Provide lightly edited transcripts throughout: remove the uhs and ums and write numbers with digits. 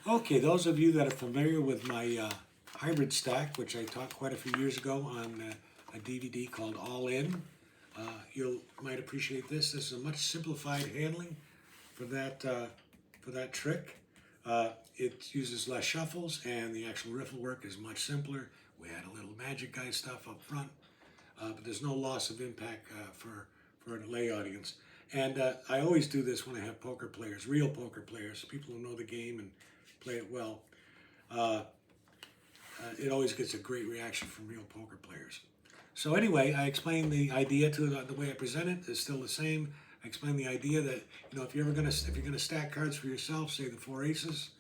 Okay, those of you that are familiar with my hybrid stack, which I taught quite a few years ago on a DVD called All In, you might appreciate this. This is a much simplified handling for that trick. It uses less shuffles, and the actual riffle work is much simpler. We had a little magic guy stuff up front, but there's no loss of impact for a lay audience. And I always do this when I have poker players, real poker players, people who know the game and play it well. It always gets a great reaction from real poker players. So anyway, I explained the idea to the way I present it is still the same. I explained the idea that if you're gonna stack cards for yourself, say the four aces,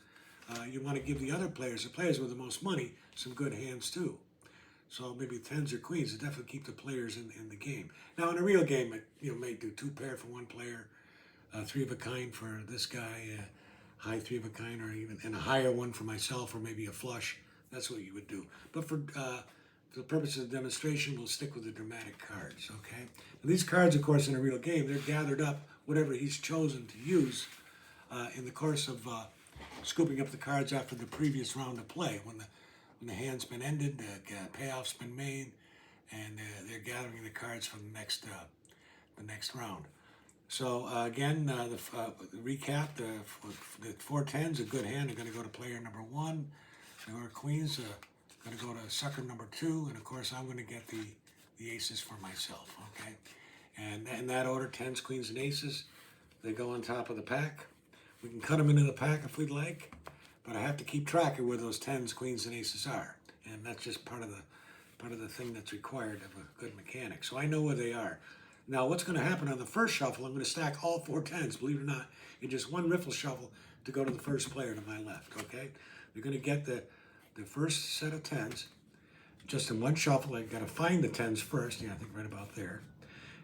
you want to give the other players, the players with the most money, some good hands too. So maybe tens or queens to definitely keep the players in the game. Now in a real game, it may do two pair for one player, three of a kind for this guy, high three of a kind, or even and a higher one for myself, or maybe a flush. That's what you would do. But for the purpose of the demonstration, we'll stick with the dramatic cards. Okay. Now, these cards, of course, in a real game, they're gathered up whatever he's chosen to use in the course of scooping up the cards after the previous round of play. When the hand's been ended, the payoff's been made, and they're gathering the cards for the next round. So again, the recap: the four tens, a good hand, are going to go to player number one. The queens are going to go to sucker number two, and of course I'm going to get the aces for myself. Okay, and in that order, tens, queens, and aces, they go on top of the pack. We can cut them into the pack if we'd like, but I have to keep track of where those tens, queens, and aces are, and that's just part of the thing that's required of a good mechanic. So I know where they are. Now, what's going to happen on the first shuffle? I'm going to stack all four tens, believe it or not, in just one riffle shuffle to go to the first player to my left. Okay, you're going to get the first set of tens just in one shuffle. I've got to find the tens first. Yeah, I think right about there,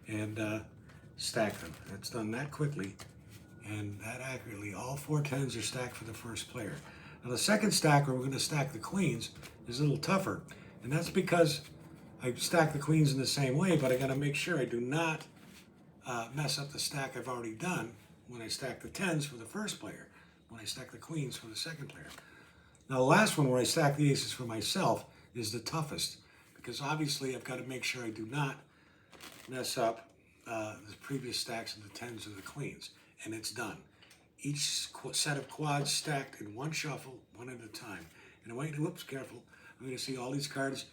and stack them. That's done that quickly and that accurately. All four tens are stacked for the first player. Now the second stack where we're going to stack the queens is a little tougher, and that's because I stack the queens in the same way, but I got to make sure I do not mess up the stack I've already done when I stack the tens for the first player, when I stack the queens for the second player. Now the last one where I stack the aces for myself is the toughest, because obviously I've got to make sure I do not mess up the previous stacks of the tens or the queens, and it's done. Each set of quads stacked in one shuffle, one at a time. And wait, whoops, careful. I'm going to see all these cards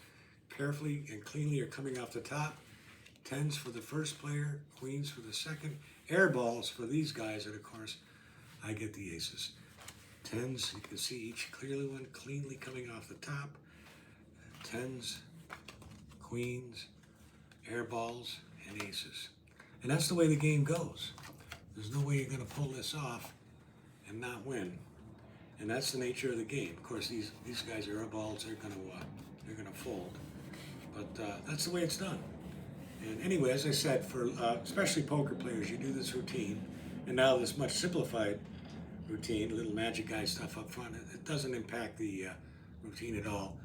carefully and cleanly are coming off the top. Tens for the first player, queens for the second, air balls for these guys, and of course, I get the aces. Tens, you can see each cleanly coming off the top. Tens, queens, air balls, and aces. And that's the way the game goes. There's no way you're going to pull this off and not win. And that's the nature of the game. Of course, these guys are air balls. They're going to fold. But that's the way it's done. And anyway, as I said, for especially poker players, you do this routine, and now this much simplified routine, little magic guy stuff up front. It doesn't impact the routine at all.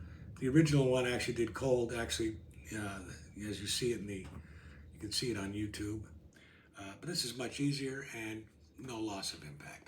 The original one actually did cold. Actually, as you see it you can see it on YouTube. But this is much easier and no loss of impact.